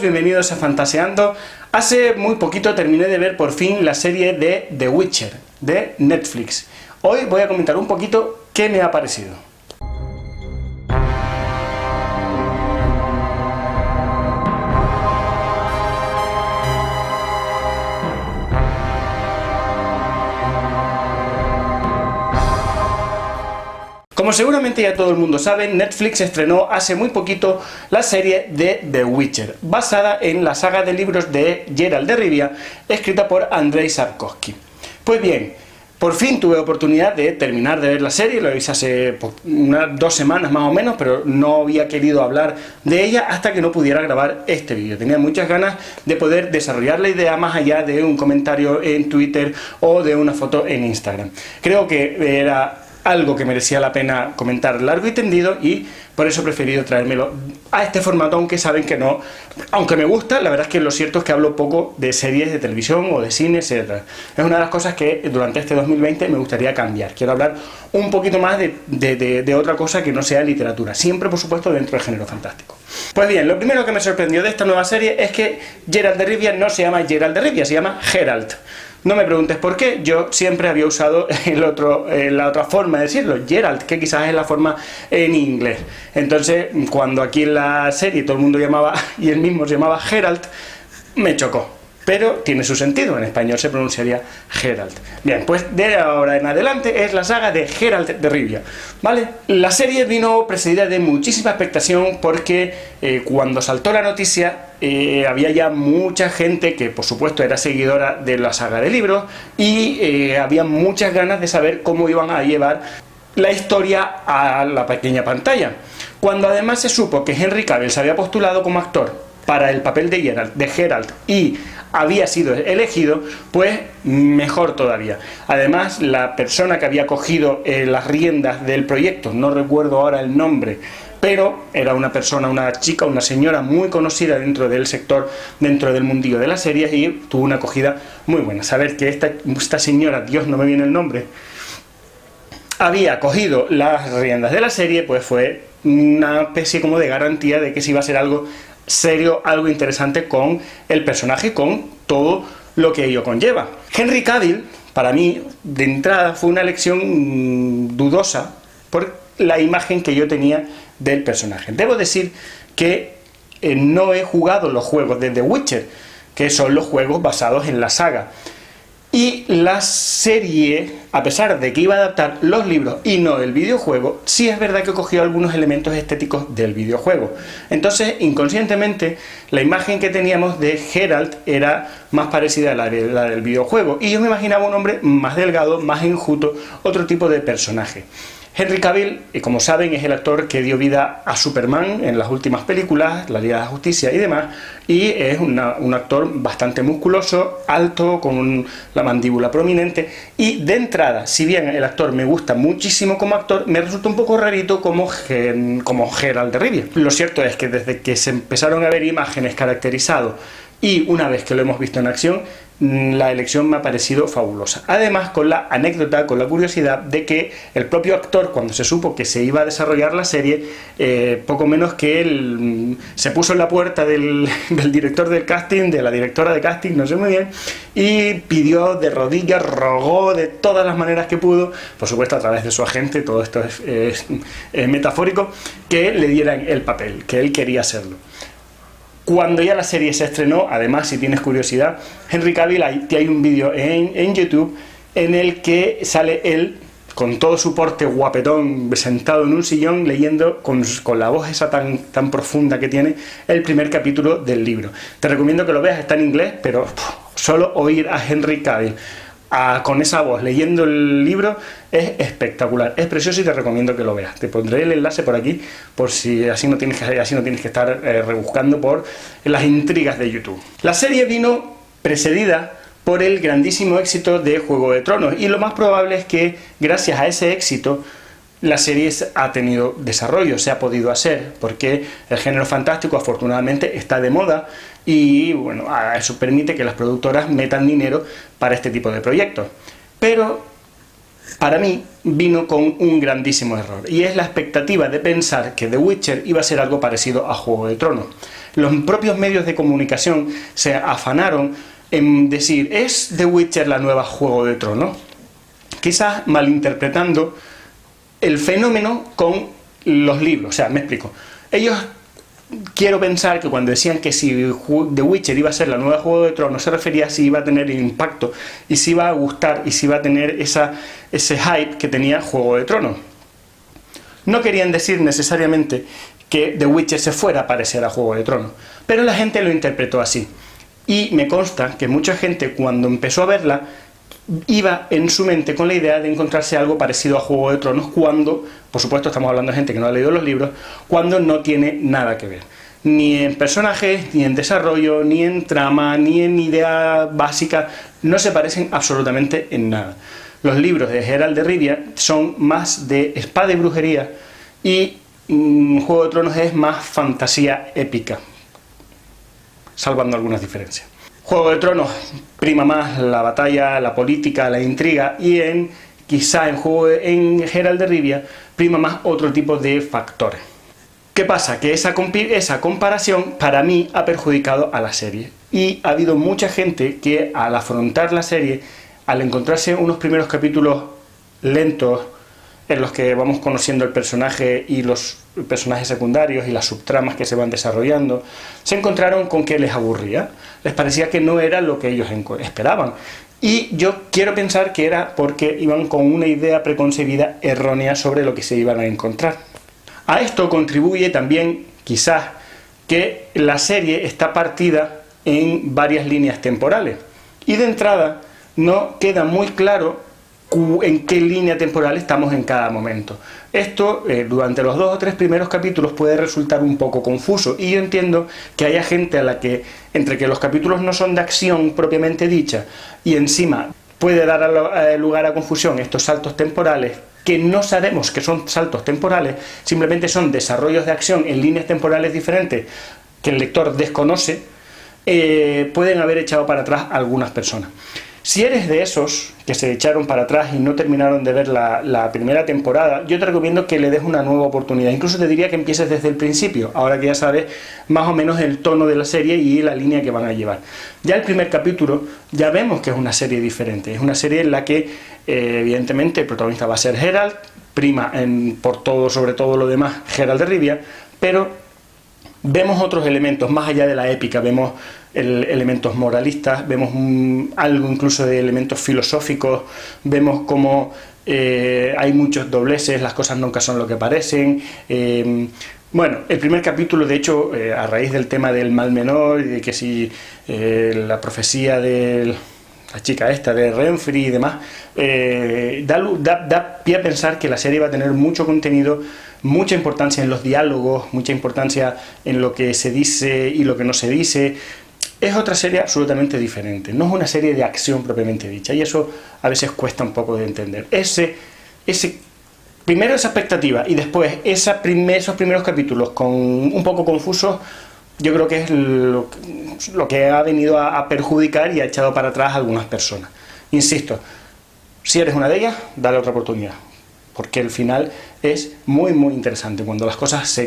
todos, bienvenidos a Fantaseando. Hace muy poquito terminé de ver por fin la serie de The Witcher, de Netflix. Hoy voy a comentar un poquito qué me ha parecido. Como seguramente ya todo el mundo sabe, Netflix estrenó hace muy poquito la serie de The Witcher, basada en la saga de libros de Geralt de Rivia, escrita por Andrzej Sapkowski. Pues bien, por fin tuve oportunidad de terminar de ver la serie, lo hice hace unas 2 semanas más o menos, pero no había querido hablar de ella hasta que no pudiera grabar este vídeo. Tenía muchas ganas de poder desarrollar la idea más allá de un comentario en Twitter o de una foto en Instagram. Creo que era algo que merecía la pena comentar largo y tendido y por eso he preferido traérmelo a este formato, aunque saben que no, aunque me gusta, la verdad es que lo cierto es que hablo poco de series de televisión o de cine, etc. Es una de las cosas que durante este 2020 me gustaría cambiar. Quiero hablar un poquito más de otra cosa que no sea literatura, siempre por supuesto dentro del género fantástico. Pues bien, lo primero que me sorprendió de esta nueva serie es que Geralt de Rivia no se llama Geralt de Rivia, se llama Geralt. No me preguntes por qué, yo siempre había usado la otra forma de decirlo, Geralt, que quizás es la forma en inglés. Entonces, cuando aquí en la serie todo el mundo llamaba, y él mismo se llamaba Geralt, me chocó. Pero tiene su sentido, en español se pronunciaría Geralt. Bien, pues de ahora en adelante es la saga de Geralt de Rivia, ¿vale? La serie vino precedida de muchísima expectación porque cuando saltó la noticia había ya mucha gente que por supuesto era seguidora de la saga de libros y había muchas ganas de saber cómo iban a llevar la historia a la pequeña pantalla. Cuando además se supo que Henry Cavill se había postulado como actor para el papel de Geralt y había sido elegido, pues mejor todavía. Además, la persona que había cogido las riendas del proyecto, no recuerdo ahora el nombre, pero era una persona, una chica, una señora muy conocida dentro del sector, dentro del mundillo de las series, y tuvo una acogida muy buena. Saber que esta señora, Dios, no me viene el nombre, había cogido las riendas de la serie, pues fue una especie como de garantía de que se iba a ser algo serio, algo interesante con el personaje, con todo lo que ello conlleva. Henry Cavill, para mí, de entrada, fue una elección dudosa por la imagen que yo tenía del personaje. Debo decir que no he jugado los juegos de The Witcher, que son los juegos basados en la saga. Y la serie, a pesar de que iba a adaptar los libros y no el videojuego, sí es verdad que cogió algunos elementos estéticos del videojuego. Entonces, inconscientemente, la imagen que teníamos de Geralt era más parecida a la del videojuego. Y yo me imaginaba un hombre más delgado, más enjuto, otro tipo de personaje. Henry Cavill, como saben, es el actor que dio vida a Superman en las últimas películas, la Liga de la Justicia y demás, y es un actor bastante musculoso, alto, con la mandíbula prominente, y de entrada, si bien el actor me gusta muchísimo como actor, me resulta un poco rarito como Geralt de Rivia. Lo cierto es que desde que se empezaron a ver imágenes caracterizadas y una vez que lo hemos visto en acción, la elección me ha parecido fabulosa. Además, con la anécdota, con la curiosidad de que el propio actor, cuando se supo que se iba a desarrollar la serie, poco menos que él se puso en la puerta del director del casting, de la directora de casting, no sé muy bien, y pidió de rodillas, rogó de todas las maneras que pudo, por supuesto a través de su agente, todo esto es metafórico, que le dieran el papel, que él quería hacerlo. Cuando ya la serie se estrenó, además, si tienes curiosidad, Henry Cavill, hay un vídeo en YouTube en el que sale él con todo su porte guapetón, sentado en un sillón, leyendo con la voz esa tan profunda que tiene el primer capítulo del libro. Te recomiendo que lo veas, está en inglés, pero solo oír a Henry Cavill con esa voz leyendo el libro es espectacular, es precioso y te recomiendo que lo veas. Te pondré el enlace por aquí, por si así no tienes que estar rebuscando por las intrigas de YouTube. La serie vino precedida por el grandísimo éxito de Juego de Tronos y lo más probable es que gracias a ese éxito la serie ha tenido desarrollo, se ha podido hacer, porque el género fantástico afortunadamente está de moda y bueno, eso permite que las productoras metan dinero para este tipo de proyectos. Pero para mí vino con un grandísimo error, y es la expectativa de pensar que The Witcher iba a ser algo parecido a Juego de Tronos. los propios medios de comunicación se afanaron en decir, ¿es The Witcher la nueva Juego de Tronos? Quizás malinterpretando el fenómeno con los libros. O sea, me explico. Ellos, quiero pensar que cuando decían que si The Witcher iba a ser la nueva Juego de Tronos, se refería a si iba a tener el impacto, y si iba a gustar, y si iba a tener ese hype que tenía Juego de Tronos. No querían decir necesariamente que The Witcher se fuera a parecer a Juego de Tronos, pero la gente lo interpretó así. Y me consta que mucha gente, cuando empezó a verla, iba en su mente con la idea de encontrarse algo parecido a Juego de Tronos, cuando, por supuesto estamos hablando de gente que no ha leído los libros, cuando no tiene nada que ver. Ni en personajes, ni en desarrollo, ni en trama, ni en idea básica, no se parecen absolutamente en nada. Los libros de Geralt de Rivia son más de espada y brujería, y Juego de Tronos es más fantasía épica, salvando algunas diferencias. Juego de Tronos prima más la batalla, la política, la intriga, y quizá en Geralt de Rivia prima más otro tipo de factores. ¿Qué pasa? Que esa comparación para mí ha perjudicado a la serie, y ha habido mucha gente que al afrontar la serie, al encontrarse unos primeros capítulos lentos en los que vamos conociendo el personaje y los personajes secundarios y las subtramas que se van desarrollando, se encontraron con que les aburría, les parecía que no era lo que ellos esperaban. Y yo quiero pensar que era porque iban con una idea preconcebida errónea sobre lo que se iban a encontrar. A esto contribuye también, quizás, que la serie está partida en varias líneas temporales, y de entrada no queda muy claro en qué línea temporal estamos en cada momento. Esto, durante los 2 o 3 primeros capítulos, puede resultar un poco confuso, y yo entiendo que haya gente a la que, entre que los capítulos no son de acción propiamente dicha, y encima puede dar lugar a confusión estos saltos temporales, que no sabemos que son saltos temporales, simplemente son desarrollos de acción en líneas temporales diferentes que el lector desconoce, pueden haber echado para atrás a algunas personas. Si eres de esos que se echaron para atrás y no terminaron de ver la primera temporada, yo te recomiendo que le des una nueva oportunidad. Incluso te diría que empieces desde el principio, ahora que ya sabes más o menos el tono de la serie y la línea que van a llevar. Ya el primer capítulo, ya vemos que es una serie diferente. Es una serie en la que, evidentemente, el protagonista va a ser Geralt, prima por todo, sobre todo lo demás, Geralt de Rivia, pero vemos otros elementos, más allá de la épica, vemos elementos moralistas, vemos algo incluso de elementos filosóficos, vemos cómo hay muchos dobleces, las cosas nunca son lo que parecen. Bueno, el primer capítulo, de hecho, a raíz del tema del mal menor, y de que si la profecía de la chica esta de Renfri y demás, da pie a pensar que la serie va a tener mucho contenido, mucha importancia en los diálogos, mucha importancia en lo que se dice y lo que no se dice. Es otra serie absolutamente diferente, no es una serie de acción propiamente dicha, y eso a veces cuesta un poco de entender. Primero esa expectativa, y después esos primeros capítulos con un poco confusos, yo creo que es lo que ha venido a perjudicar y ha echado para atrás a algunas personas. Insisto, si eres una de ellas, dale otra oportunidad, porque el final es muy muy interesante, cuando las cosas se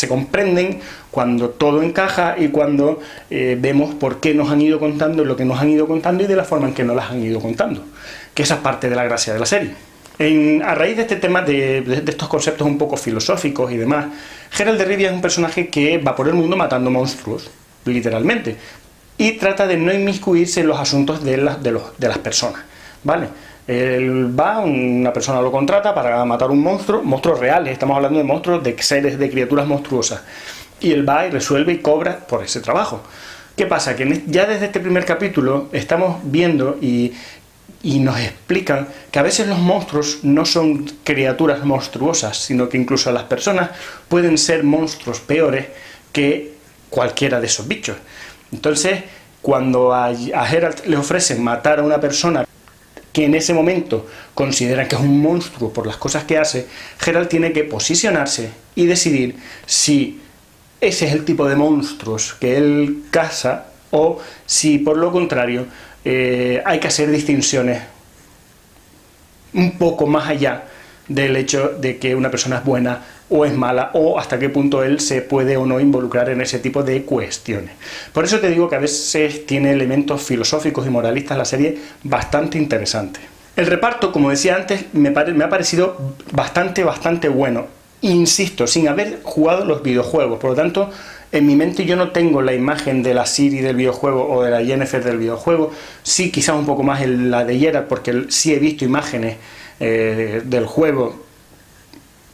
comprenden, cuando todo encaja, y cuando vemos por qué nos han ido contando lo que nos han ido contando y de la forma en que nos las han ido contando, que esa es parte de la gracia de la serie. A raíz de este tema, de estos conceptos un poco filosóficos y demás, Geralt de Rivia es un personaje que va por el mundo matando monstruos, literalmente, y trata de no inmiscuirse en los asuntos de las personas, ¿vale? Él va, una persona lo contrata para matar un monstruos reales, estamos hablando de monstruos, de seres, de criaturas monstruosas, y él va y resuelve y cobra por ese trabajo. ¿Qué pasa? Que ya desde este primer capítulo estamos viendo y nos explican que a veces los monstruos no son criaturas monstruosas, sino que incluso las personas pueden ser monstruos peores que cualquiera de esos bichos. Entonces, cuando a Geralt le ofrecen matar a una persona que en ese momento consideran que es un monstruo por las cosas que hace, Geralt tiene que posicionarse y decidir si ese es el tipo de monstruos que él caza, o si por lo contrario hay que hacer distinciones un poco más allá del hecho de que una persona es buena o es mala, o hasta qué punto él se puede o no involucrar en ese tipo de cuestiones. Por eso te digo que a veces tiene elementos filosóficos y moralistas la serie bastante interesantes. El reparto, como decía antes, me ha parecido bastante bueno. Insisto, sin haber jugado los videojuegos, por lo tanto, en mi mente yo no tengo la imagen de la Ciri del videojuego o de la Yennefer del videojuego, sí quizás un poco más la de Geralt, porque sí he visto imágenes del juego,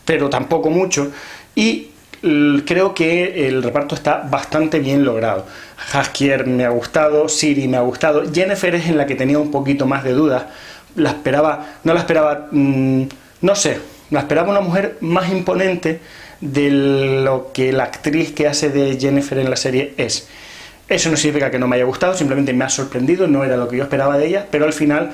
pero tampoco mucho, y creo que el reparto está bastante bien logrado. Jaskier me ha gustado, Ciri me ha gustado, Yennefer es en la que tenía un poquito más de dudas, no la esperaba, no sé, la esperaba una mujer más imponente de lo que la actriz que hace de Yennefer en la serie es. Eso no significa que no me haya gustado, simplemente me ha sorprendido, no era lo que yo esperaba de ella, pero al final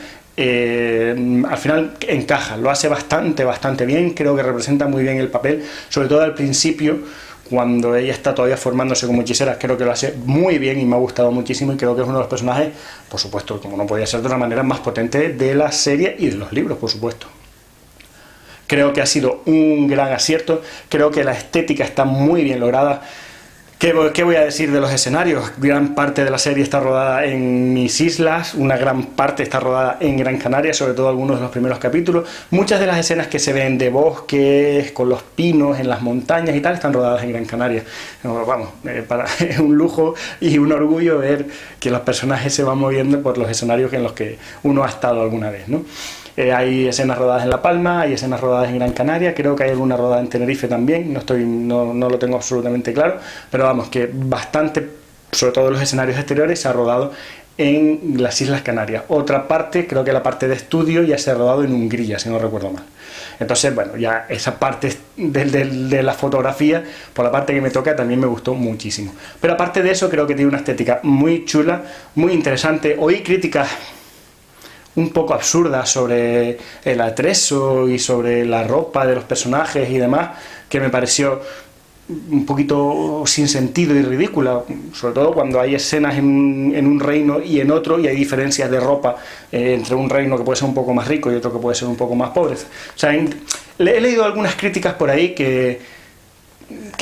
encaja, lo hace bastante bien, creo que representa muy bien el papel, sobre todo al principio, cuando ella está todavía formándose como hechicera, creo que lo hace muy bien y me ha gustado muchísimo, y creo que es uno de los personajes, por supuesto, como no podía ser de otra manera, más potentes de la serie y de los libros, por supuesto. Creo que ha sido un gran acierto, creo que la estética está muy bien lograda. ¿Qué voy a decir de los escenarios? Gran parte de la serie está rodada en mis islas, una gran parte está rodada en Gran Canaria, sobre todo algunos de los primeros capítulos. Muchas de las escenas que se ven de bosques, con los pinos, en las montañas y tal, están rodadas en Gran Canaria. Vamos, es un lujo y un orgullo ver que los personajes se van moviendo por los escenarios en los que uno ha estado alguna vez, ¿no? Hay escenas rodadas en La Palma, hay escenas rodadas en Gran Canaria, creo que hay alguna rodada en Tenerife también, no lo tengo absolutamente claro, pero vamos, que bastante, sobre todo los escenarios exteriores, se ha rodado en las Islas Canarias. Otra parte, creo que la parte de estudio ya se ha rodado en Hungría, si no recuerdo mal. Entonces, bueno, ya esa parte de la fotografía, por la parte que me toca, también me gustó muchísimo. Pero aparte de eso, creo que tiene una estética muy chula, muy interesante. Oí críticas un poco absurda sobre el atrezo y sobre la ropa de los personajes y demás, que me pareció un poquito sin sentido y ridícula, sobre todo cuando hay escenas en un reino y en otro, y hay diferencias de ropa entre un reino que puede ser un poco más rico y otro que puede ser un poco más pobre. O sea, he leído algunas críticas por ahí que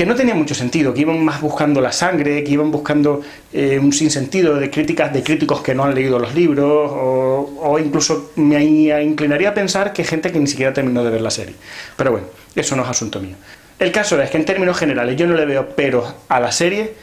no tenía mucho sentido, que iban más buscando la sangre, que iban buscando un sinsentido de críticas de críticos que no han leído los libros, o incluso me inclinaría a pensar que gente que ni siquiera terminó de ver la serie. Pero bueno, eso no es asunto mío. El caso es que en términos generales yo no le veo peros a la serie.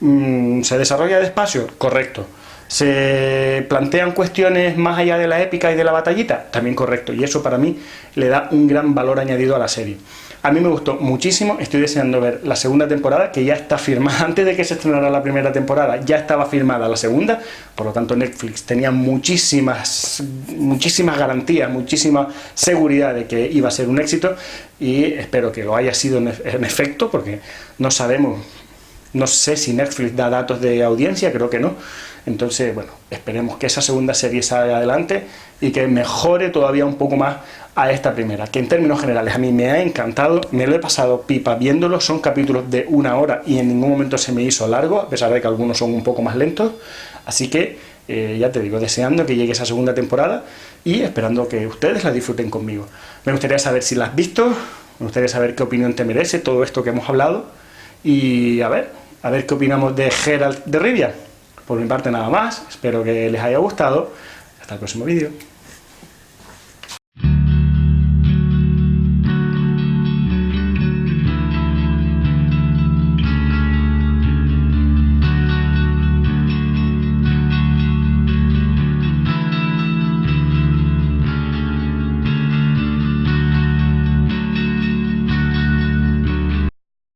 ¿Se desarrolla despacio? Correcto. ¿Se plantean cuestiones más allá de la épica y de la batallita? También correcto, y eso para mí le da un gran valor añadido a la serie. A mí me gustó muchísimo, estoy deseando ver la segunda temporada, que ya está firmada. Antes de que se estrenara la primera temporada ya estaba firmada la segunda, por lo tanto Netflix tenía muchísimas garantías, muchísima seguridad de que iba a ser un éxito, y espero que lo haya sido en efecto, porque no sabemos, no sé si Netflix da datos de audiencia, creo que no. Entonces, bueno, esperemos que esa segunda serie salga adelante y que mejore todavía un poco más a esta primera, que en términos generales a mí me ha encantado, me lo he pasado pipa viéndolo. Son capítulos de 1 hora y en ningún momento se me hizo largo, a pesar de que algunos son un poco más lentos, así que ya te digo, deseando que llegue esa segunda temporada y esperando que ustedes la disfruten conmigo. Me gustaría saber si la has visto, me gustaría saber qué opinión te merece todo esto que hemos hablado, y a ver qué opinamos de Geralt de Rivia. Por mi parte nada más, espero que les haya gustado. Hasta el próximo vídeo.